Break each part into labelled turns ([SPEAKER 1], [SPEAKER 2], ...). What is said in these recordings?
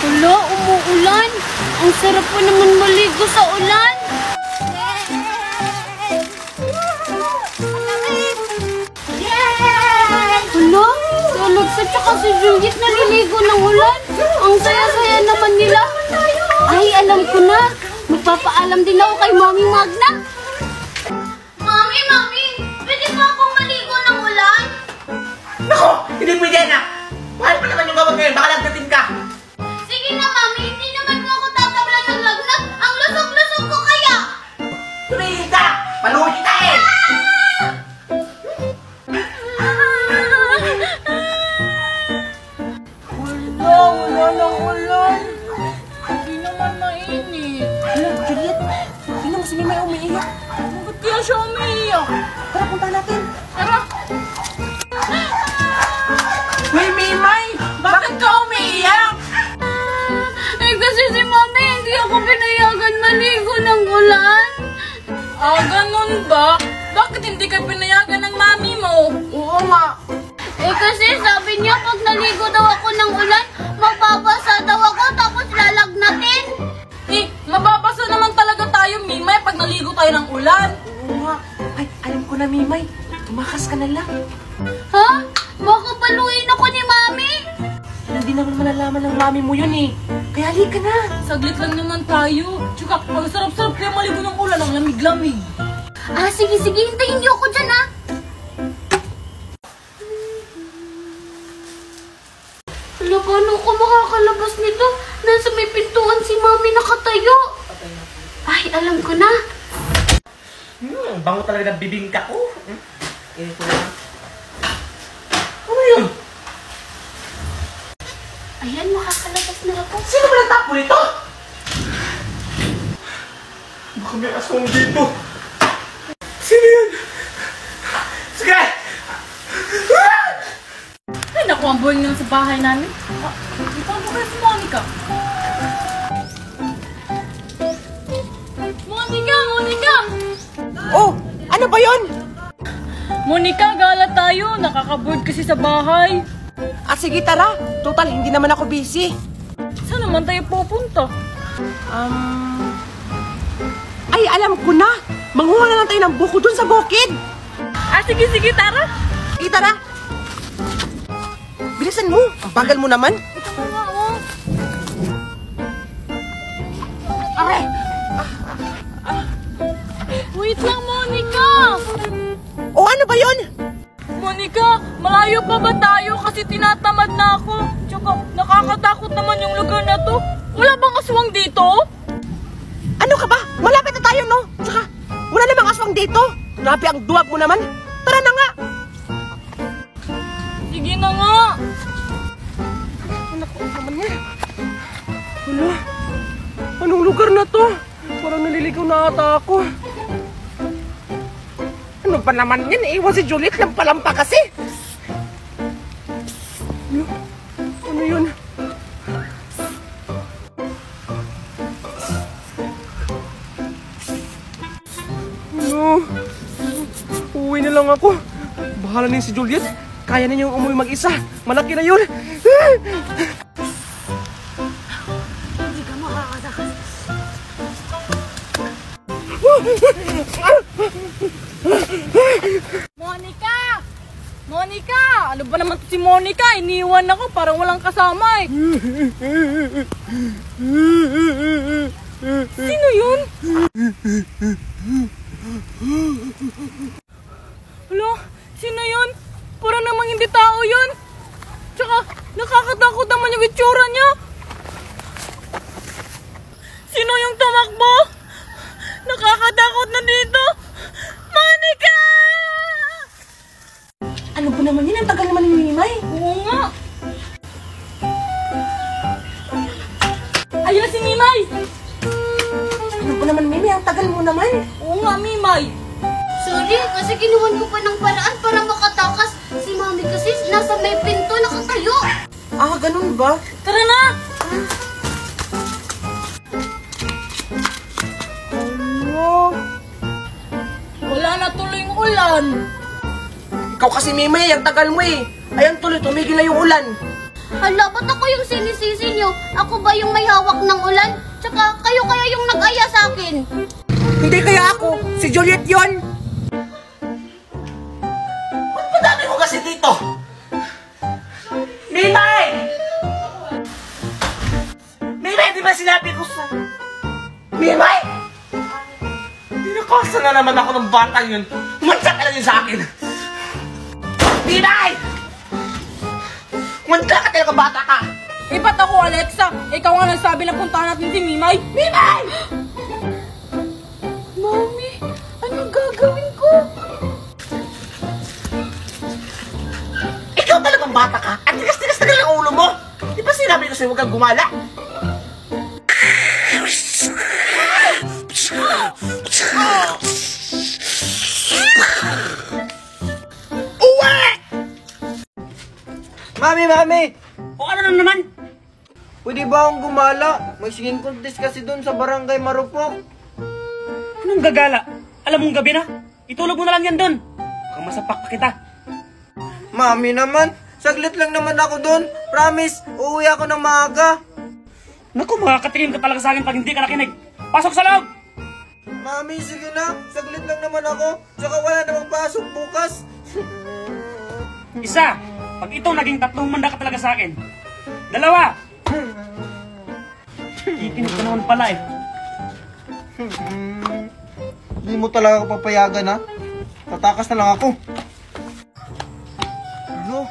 [SPEAKER 1] Hala, umuulan. Ang sarap po naman maligo sa ulan. Hala, si Alex at saka si Juliet naliligo ng ulan. Ang saya-saya naman nila. Ay, alam ko na. Magpapaalam din ako kay Mami Magna. Mami, pwede ba akong maligo ng ulan?
[SPEAKER 2] Nako, hindi pwede na. Mahal pa naman yung gawag ngayon, baka lagdatin ka.
[SPEAKER 1] Sige na, Mami, hindi naman ko ako tatablan ng lagnat. Ang lusog-lusog ko kaya.
[SPEAKER 2] Tumigil ka! Maluhod kita eh!
[SPEAKER 3] Wala ng ulan. Hindi naman mainit.
[SPEAKER 2] Hala, Juliet, tingnan mo si Mimay umiiyak.
[SPEAKER 3] Bakit kaya siya umiiyak?
[SPEAKER 2] Tara, punta natin.
[SPEAKER 3] Tara! Uy, Mimay! Bakit ka umiiyak?
[SPEAKER 1] Kasi si Mami, hindi ako pinayagan maligo ng ulan.
[SPEAKER 3] Ah, ganun ba? Bakit hindi ka pinayagan ng mami mo?
[SPEAKER 2] Oo nga.
[SPEAKER 1] Kasi sabi niya pag naligo daw ako ng ulan, mababasa daw ako tapos lalagnatin.
[SPEAKER 3] Mababasa naman talaga tayo, Mimay, pag naligo tayo ng ulan.
[SPEAKER 2] Oo nga. Ay, alam ko na, Mimay. Tumakas ka na lang.
[SPEAKER 1] Ha? Baka paluin ako ni Mami?
[SPEAKER 2] Hindi naman malalaman ng mami mo yun eh. Kaya halika na.
[SPEAKER 3] Saglit lang naman tayo. Tsaka, ang sarap-sarap kaya maligo ng ulan, ang lamig-lamig.
[SPEAKER 1] Sige, hintayin niyo ako dyan ha. Hala, paano ako makakalabas nito? Nasa may pintuan si Mami nakatayo. Ay, alam ko na.
[SPEAKER 2] Bango talaga ng bibingka ko. Ito na. Ano yun?
[SPEAKER 1] Ayan, makakalabas na ako.
[SPEAKER 2] Sino ba nagtapo nito? Baka may aswang dito. Sino yun? Sige!
[SPEAKER 3] Ay, naku, ang boring naman sa bahay namin. Ito ang bukas si Monica. Monica!
[SPEAKER 2] Oh, ano ba yun?
[SPEAKER 3] Monica, gala tayo. Nakaka-board kasi sa bahay.
[SPEAKER 2] Sige, tara. Total, hindi naman ako busy.
[SPEAKER 3] Saan naman tayo pupunta?
[SPEAKER 2] Ay, alam ko na. Manguha na lang tayo ng buko dun sa bukid.
[SPEAKER 3] Sige, tara.
[SPEAKER 2] Sige, tara. Bilisan mo. Ang bagal mo naman. Aray!
[SPEAKER 3] Wait lang, Monica!
[SPEAKER 2] Oh, ano ba yun?
[SPEAKER 3] Monica, malayo pa ba tayo kasi tinatamad na ako? Tsaka, nakakatakot naman yung lugar na to. Wala bang aswang dito?
[SPEAKER 2] Ano ka ba? Malapit na tayo, no? Tsaka, wala namang aswang dito. Grabe ang duwag mo naman. Tara na nga.
[SPEAKER 3] Sige na nga.
[SPEAKER 2] Anak ko naman niya. Hala, anong lugar na to? Parang naliligaw na ata ako. Ano ba naman yan? Iwan si Juliet lang palampa kasi. Ano yun? Ano? Uwi na lang ako. Bahala na yun si Juliet. Kaya na niyang umuwi mag-isa. Malaki na yun.
[SPEAKER 1] Hindi ka makakatakas.
[SPEAKER 3] Monica! Ano ba naman si Monica? Iniwan ako, parang walang kasama eh. Sino yun? Hala, sino yun? Parang namang hindi tao yun. Tsaka, nakakatakot naman yung itsura niya. Sino yung tumakbo? Nakakatakot na dito. Monica!
[SPEAKER 2] Ano ba naman yun? Ang tagal naman ni Mimay.
[SPEAKER 3] Oo nga. Ayun na si Mimay.
[SPEAKER 2] Ano ba naman, Mimay? Ang tagal mo naman.
[SPEAKER 3] Oo nga, Mimay.
[SPEAKER 1] Sorry, kasi kinuhan ko pa ng paraan para makatakas. Si Mami kasi nasa may pinto nakatayo.
[SPEAKER 2] Ganun ba?
[SPEAKER 3] Tara na!
[SPEAKER 2] Ano?
[SPEAKER 3] Wala na tuloy yung ulan.
[SPEAKER 2] Ikaw kasi, Mimay, ang tagal mo eh. Ayan tuloy, tumigil na yung ulan.
[SPEAKER 1] Hala, ba't ako yung sinisisi nyo? Ako ba yung may hawak ng ulan? Tsaka kayo kaya yung nag-aya sa akin?
[SPEAKER 2] Hindi kaya ako, si Juliet yon.
[SPEAKER 4] Ba't madami ko kasi dito? Mimay! Mimay, di ba sinabi ko sa... Mimay! Tinakasa na naman ako ng batang yun. Mantsa ka lang yun sa akin. Mimay! Mantsa ka talaga, bata ka!
[SPEAKER 3] Ipat ako, Alexa. Ikaw nga nagsabi na puntahan natin si Mimay.
[SPEAKER 4] Mimay!
[SPEAKER 1] Mami, anong gagawin ko?
[SPEAKER 4] Ikaw talagang bata ka? At tigas-tigas na lang ang ulo mo! Di ba sinabi ko sa'yo huwag kang gumala? Uwe!
[SPEAKER 2] Mami!
[SPEAKER 4] O ano na naman?
[SPEAKER 2] Pwede ba akong gumala? May singing contest kasi doon sa barangay Marupok.
[SPEAKER 4] Anong gagala? Alam mong gabi na? Itulog mo na lang yan doon. Kung masapak pa kita.
[SPEAKER 2] Mami naman, saglit lang naman ako doon. Promise, uuwi ako ng maaga.
[SPEAKER 4] Naku, makakatingin ka talaga sa akin pag hindi ka nakinig. Pasok sa loob!
[SPEAKER 2] Mami, sige na. Saglit lang naman ako. Tsaka wala namang pasok bukas.
[SPEAKER 4] Isa, pag ito naging tatlong manda ka talaga sa akin. Dalawa! Kikinig ka naman pala eh.
[SPEAKER 2] Hindi mo talaga ako papayagan, ha? Tatakas na lang ako. Ano?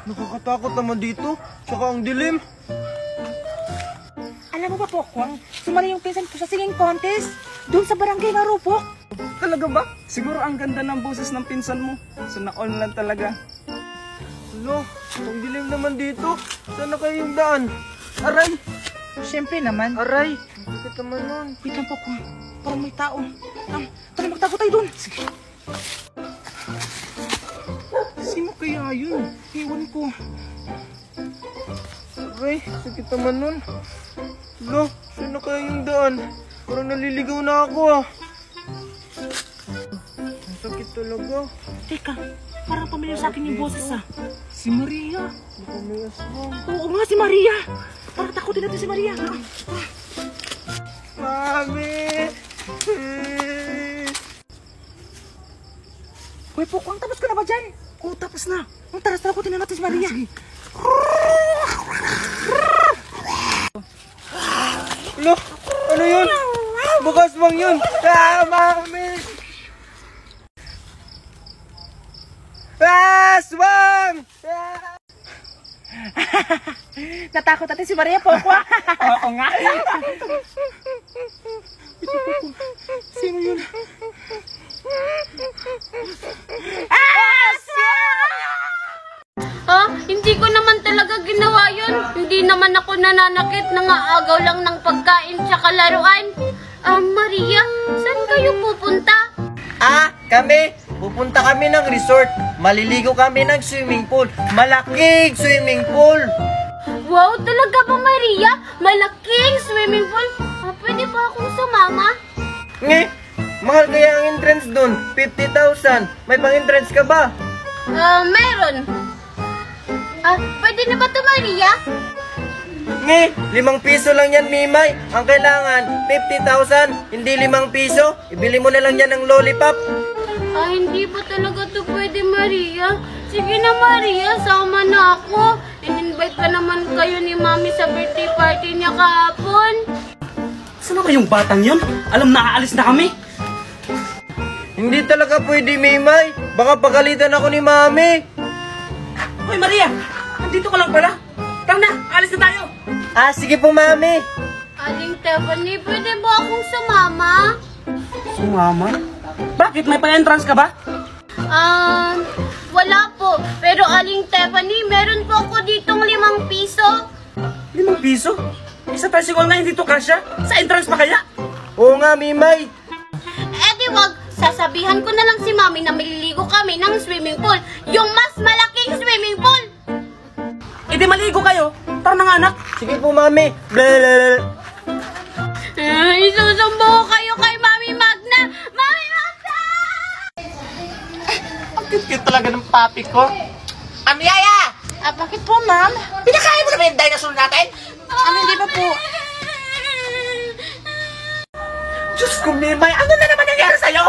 [SPEAKER 2] Nakakatakot naman dito. Tsaka ang dilim.
[SPEAKER 5] Alam mo ba, Pokwang, sumali yung pinsan ko sa singing contest doon sa barangay Marupok.
[SPEAKER 6] Talaga ba? Siguro ang ganda ng boses ng pinsan mo. Sunaon lang talaga.
[SPEAKER 2] Ano? Ang dilim naman dito. Saan na kayo yung daan? Aray!
[SPEAKER 5] Siyempre naman.
[SPEAKER 2] Aray! Bakit naman nun?
[SPEAKER 5] Wait lang, Pokwang. Parang may tao. Tara, magtago tayo doon. Sige.
[SPEAKER 6] Sino kaya yun? Iwan ko.
[SPEAKER 2] Aray! Sakit naman nun. Lo, saan na kayo yung daan? Parang naliligaw na ako, ah. Ang sakit talaga.
[SPEAKER 5] Teka, parang pamilyar sa akin yung boses, ah.
[SPEAKER 6] Si Maria.
[SPEAKER 2] Baka may aswang.
[SPEAKER 5] Oo nga, si Maria. Parang takutin natin si Maria.
[SPEAKER 2] Mami!
[SPEAKER 5] Uy, Pokwang, tapos ka na ba dyan? Oo, tapos na. Tara, takutin na natin si Maria.
[SPEAKER 2] Lo, ano yun? Baka aswang yun. Ah, Mami! Aswang! Ah!
[SPEAKER 5] Natakot natin si Maria, Pokwang.
[SPEAKER 6] Oo nga.
[SPEAKER 5] Sino yun?
[SPEAKER 1] Ha? Hindi ko naman talaga ginawa yun. Hindi naman ako nananakit. Nangaagaw lang ng pagkain tsaka laruan. Maria, saan kayo pupunta?
[SPEAKER 2] Ah, kami! Pupunta kami ng resort. Maliligo kami ng swimming pool. Malaking swimming pool.
[SPEAKER 1] Wow, talaga ba, Maria? Malaking swimming pool. Pwede ba akong sumama?
[SPEAKER 2] Nge, mahal kaya ang entrance dun. 50,000. May pang-entrance ka ba?
[SPEAKER 1] Meron. Pwede na ba to, Maria?
[SPEAKER 2] Nge, 5 piso lang yan, Mimay. Ang kailangan, 50,000. Hindi 5 piso. Ibili mo na lang yan ng lollipop.
[SPEAKER 1] Hindi ba talaga to pwede, Maria? Sige na, Maria, sama na ako. In-invite ka naman kayo ni Mami sa birthday party niya kahapon.
[SPEAKER 4] Saan ba yung batang yun? Alam na aalis na kami.
[SPEAKER 2] Hindi talaga pwede, Mimay. Baka pagalitan ako ni Mami.
[SPEAKER 4] Hoy Maria, nandito ka lang pala. Tara na, alis na tayo.
[SPEAKER 2] Ah, sige po, Mami.
[SPEAKER 1] Aling Tiffany, pwede ba akong sumama?
[SPEAKER 4] Sumama? Bakit? May pa-entrance ka ba?
[SPEAKER 1] Wala po. Pero Aling Tiffany, meron po ako ditong 5 piso.
[SPEAKER 4] 5 piso? Isa tricycle na hindi to kasya? Sa entrance pa kaya?
[SPEAKER 2] Oo nga, Mimay.
[SPEAKER 1] Di wag, sasabihan ko na lang si Mami na maliligo kami ng swimming pool. Yung mas malaking swimming pool.
[SPEAKER 4] E di maligo kayo. Tara na nga anak.
[SPEAKER 2] Sige po, Mami. Blablabla.
[SPEAKER 1] Isusumbo ko kayo kay Mami Magna. Mami Magna!
[SPEAKER 4] Ang cute talaga ng papi ko.
[SPEAKER 5] Yaya! Bakit po, ma'am?
[SPEAKER 4] Pinakain mo na ba yung dinosaur natin?
[SPEAKER 5] Hindi pa po.
[SPEAKER 4] Diyos ko, Mimay, ano na naman nangyari sa'yo?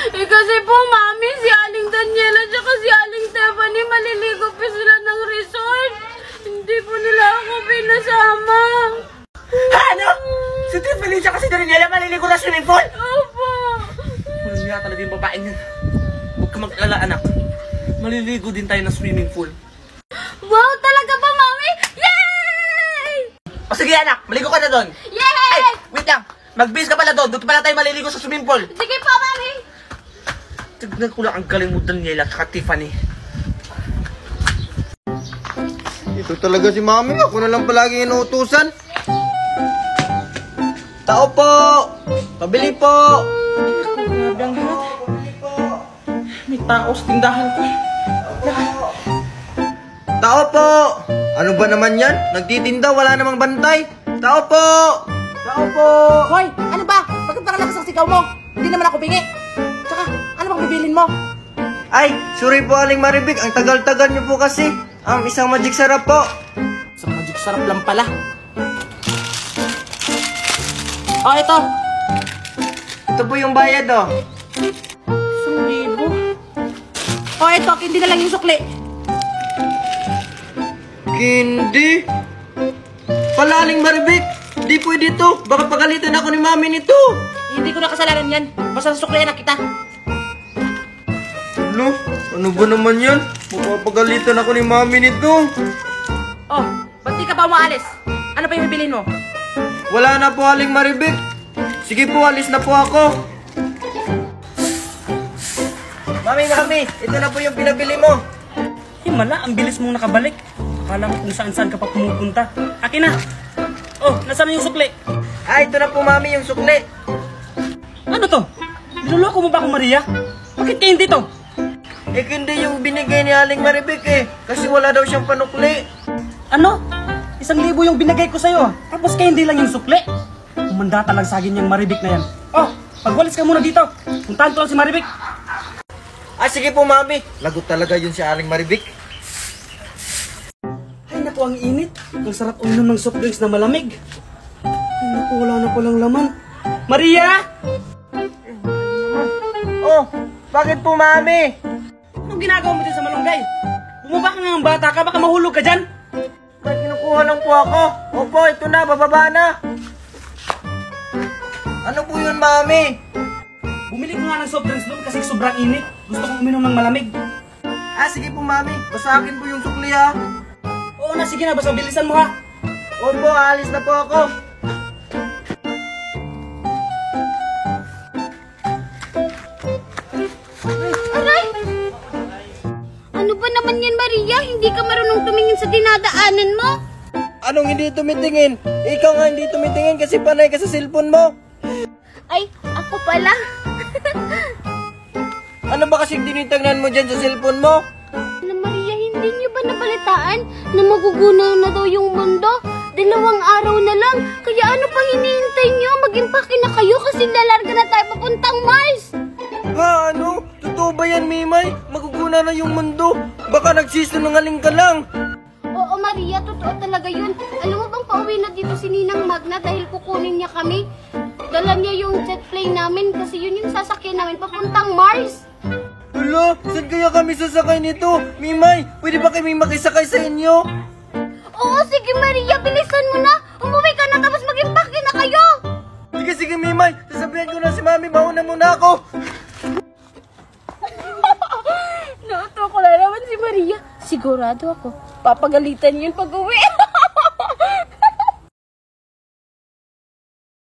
[SPEAKER 1] Kasi po, Mami, si Aling Daniela at si Aling Stephanie maliligo pa sila ng resort. Hindi po nila ako pinasama.
[SPEAKER 4] Ano? Si Tiffany siya kasi Daniela maliligo na swimming pool?
[SPEAKER 1] Opo.
[SPEAKER 4] Ano nga talaga yung babaeng yan? Huwag ka mag-alala, anak. Maliligo din tayo ng swimming pool.
[SPEAKER 1] Wow, talaga ba, Mami? Yay!
[SPEAKER 4] O sige, anak, maligo ka na doon.
[SPEAKER 1] Yay!
[SPEAKER 4] Ay, wait lang. Mag-bis ka pala doon. Doon pala tayo maliligo sa swimming pool.
[SPEAKER 1] Sige po, Mami.
[SPEAKER 4] Tignan ko lang ang galing mo, Daniela at Tiffany.
[SPEAKER 2] Ito talaga si Mami. Ako na lang palagi inuutusan. Tao po! Pabili po!
[SPEAKER 4] Grabe ang lahat. May tao sa tindahan ko.
[SPEAKER 2] Tao po! Ano ba naman yan? Nagtitinda, wala namang bantay. Tao po! Tao po!
[SPEAKER 5] Hoy, ano ba? Bakit parang lakas ang sigaw mo? Hindi naman ako bingi. Tsaka, ano bang bibilin mo?
[SPEAKER 2] Ay, sorry po Aling Maribik. Ang tagal-tagal niyo po kasi. Isang magic sarap po.
[SPEAKER 4] Sa magic sarap lang pala. Oh, ito.
[SPEAKER 2] Ito po yung bayad, oh.
[SPEAKER 5] 1,000. Oh, ito, hindi na lang yung sukli.
[SPEAKER 2] Hindi. Pala Aling Maribik. Di pwede to. Baka pagalitan ako ni Mami nito.
[SPEAKER 5] Hindi ko na kasalanan yan. Basta suklihan na kita.
[SPEAKER 2] Ano ba naman yan? Mapapagalitan ako ni Mami nito.
[SPEAKER 5] Oh, ba't di ka ba umaalis? Ano pa yung bibilin mo?
[SPEAKER 2] Wala na po Aling Maribik. Sige po, alis na po ako. Mami, ito na po yung pinabili mo.
[SPEAKER 6] Himala, ang bilis mong nakabalik. Akala ko kung saan-saan ka pa pumupunta. Akin na. Oh, nasaan yung sukli?
[SPEAKER 2] Ito na po Mami yung sukli.
[SPEAKER 6] Ano to? Niloloko mo ba ako, Maria? Bakit kayo hindi to?
[SPEAKER 2] Hindi yung binigay ni Aling Maribik kasi wala daw siyang panukli.
[SPEAKER 6] Ano? 1,000 yung binigay ko sa'yo. Tapos kayo hindi lang yung sukli. Kumanda talang sagin yung Maribik na yan. Oh, pagwalis ka muna dito. Puntahan ko lang si Maribik.
[SPEAKER 2] Sige po Mami. Lagot talaga yun si Aling Maribik.
[SPEAKER 6] Ay naku, ang init. Ang sarap uminom ng soft drinks na malamig. Ay naku, wala na palang laman. Maria!
[SPEAKER 2] Oh, bakit po Mami?
[SPEAKER 6] Anong ginagawa mo dyan sa malunggay? Bumaba ka nga ng bata ka, baka mahulog ka dyan.
[SPEAKER 2] May kinukuha lang po ako. Opo, ito na, bababa na. Ano po yun Mami?
[SPEAKER 6] Bumili ko nga ng soft drinks doon kasi sobrang init. Gusto kong uminom ng malamig.
[SPEAKER 2] Sige po Mami, basta akin po yung sukli ha.
[SPEAKER 6] Oo na, sige na, basta bilisan mo ha.
[SPEAKER 2] Opo, alis na po ako.
[SPEAKER 1] Aray! Ano ba naman yan, Maria? Hindi ka marunong tumingin sa dinadaanan mo?
[SPEAKER 2] Anong hindi tumitingin? Ikaw nga hindi tumitingin kasi panay ka sa cellphone mo.
[SPEAKER 1] Ay, ako pala.
[SPEAKER 2] Ano ba kasing tinitingnan mo dyan sa cellphone mo?
[SPEAKER 1] Ano, Maria, hindi niyo ba nabalitaan na magugunaw na daw yung mundo? 2 araw na lang. Kaya ano pang hinihintay niyo? Mag-impake na kayo kasi lalarga na tayo papuntang Mars.
[SPEAKER 2] Ano? Totoo ba yan, Mimay? Maguguna na yung mundo. Baka nagsisinungaling ka lang.
[SPEAKER 1] Oo, Maria, totoo talaga yun. Alam mo bang pauwi na dito si Ninang Magna dahil kukunin niya kami? Dala niya yung jet plane namin kasi yun yung sasakyan namin papuntang Mars.
[SPEAKER 2] Hala, saan kaya kami sasakay nito? Mimay, pwede ba kami makisakay sa inyo?
[SPEAKER 1] Oo, sige Maria, bilisan mo na. Umuwi ka na tapos mag-impake na kayo.
[SPEAKER 2] Sige, Mimay. Sasabihan ko na si Mami, mauna muna ako.
[SPEAKER 1] Nauto ko na naman si Maria. Sigurado ako, papagalitan yun pag uwi.